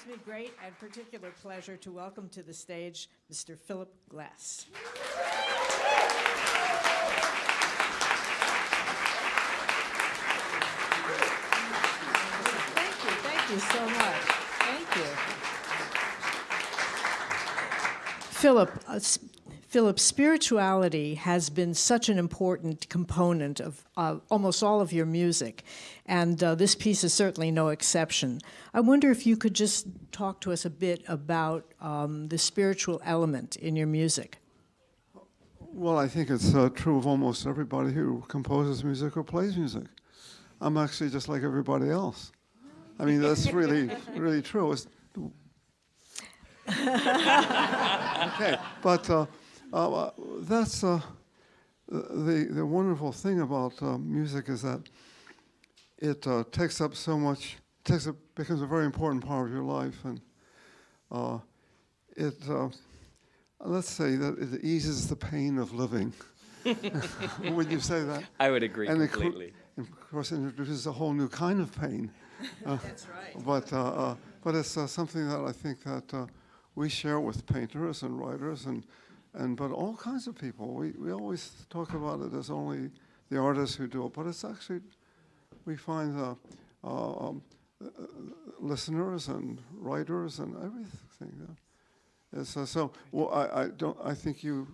gives me great and particular pleasure to welcome to the stage Mr. Philip Glass. Thank you so much. Thank you. Philip, spirituality has been such an important component of almost all of your music, and this piece is certainly no exception. I wonder if you could just talk to us a bit about the spiritual element in your music. Well, I think it's true of almost everybody who composes music or plays music. I'm actually just like everybody else. I mean, that's really, really true. Okay, but that's the wonderful thing about music is that it takes up so much, becomes a very important part of your life, and let's say that it eases the pain of living. Would you say that? I would agree completely. And of course, it introduces a whole new kind of pain. That's right. But it's something that I think that we share with painters and writers but all kinds of people. We always talk about it as only the artists who do it, but it's actually, we find listeners and writers and everything. I think you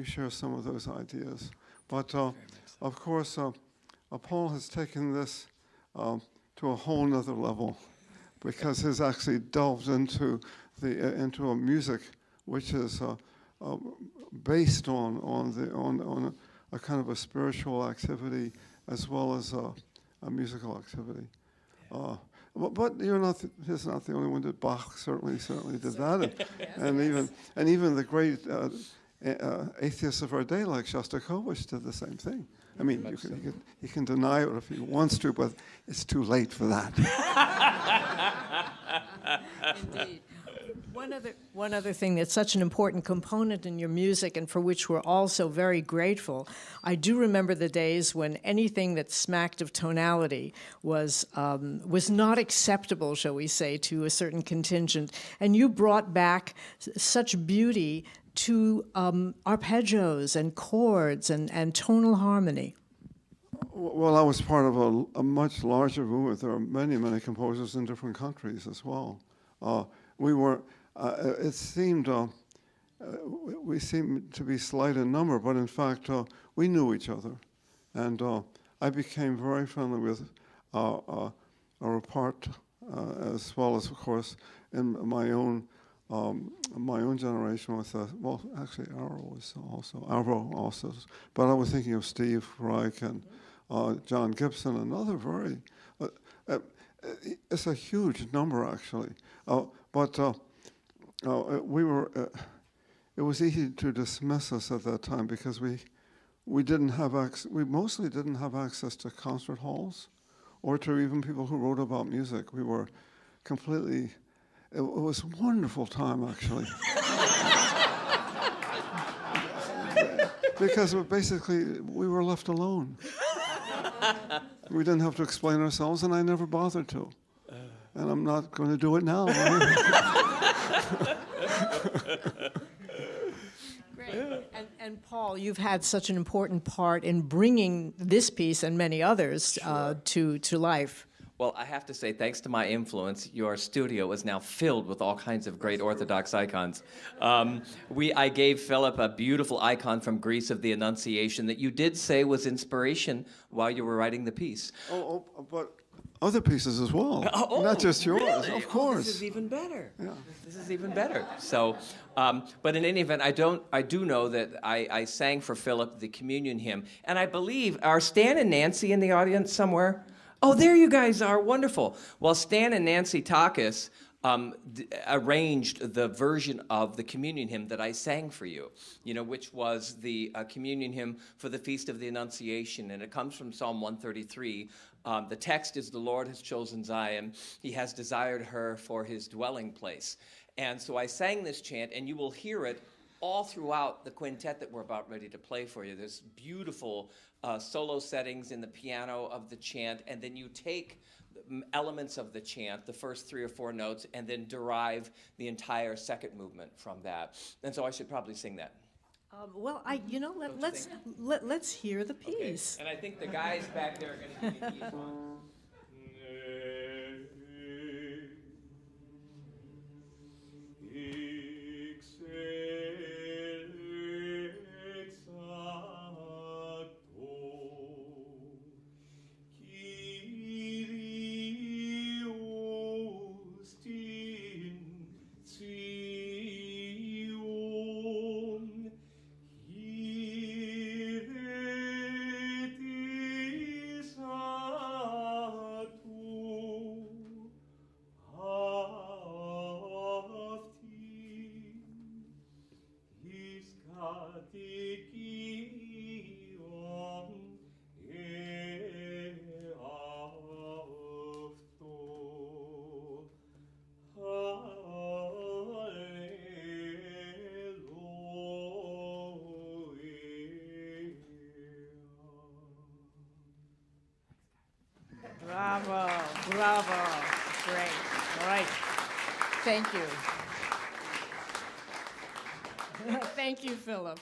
share some of those ideas, but of course, Paul has taken this to a whole nother level, because he's actually delved into a music which is based on a kind of a spiritual activity as well as a musical activity. But he's not the only one. That Bach certainly did that, and even the great atheists of our day like Shostakovich did the same thing. I mean, you can deny it if he wants to, but it's too late for that. Indeed. One other thing that's such an important component in your music and for which we're also very grateful, I do remember the days when anything that smacked of tonality was not acceptable, shall we say, to a certain contingent. And you brought back such beauty to arpeggios and chords and tonal harmony. Well, I was part of a much larger movement. There are many, many composers in different countries as well. It seemed, we seemed to be slight in number, but in fact, we knew each other. And I became very friendly with our part, as well as, of course, in my own generation with, actually Arvo also, but I was thinking of Steve Reich and John Gibson, another very, it's a huge number actually, but it was easy to dismiss us at that time because we mostly didn't have access to concert halls or to even people who wrote about music. We were completely, it was a wonderful time actually. Because basically we were left alone. We didn't have to explain ourselves, and I never bothered to. And I'm not going to do it now. Great. And Paul, you've had such an important part in bringing this piece and many others to life. Well, I have to say, thanks to my influence, your studio is now filled with all kinds of great Orthodox icons. I gave Philip a beautiful icon from Greece of the Annunciation that you did say was inspiration while you were writing the piece. But other pieces as well, not just yours, really? Of course. This is even better. Yeah. This is even better. So, but in any event, I do know that I sang for Philip the communion hymn, and I believe, are Stan and Nancy in the audience somewhere? Oh, there you guys are, wonderful. Well, Stan and Nancy Takis arranged the version of the communion hymn that I sang for you, which was the communion hymn for the Feast of the Annunciation, and it comes from Psalm 133. The text is, "The Lord has chosen Zion. He has desired her for his dwelling place." And so I sang this chant, and you will hear it all throughout the quintet that we're about ready to play for you. There's beautiful solo settings in the piano of the chant, and then you take elements of the chant, the first 3 or 4 notes, and then derive the entire second movement from that. And so I should probably sing that. Well, let's hear the piece. And I think the guys back there are going to give me these ones. Bravo, bravo. Great. All right. Thank you. Thank you, Philip.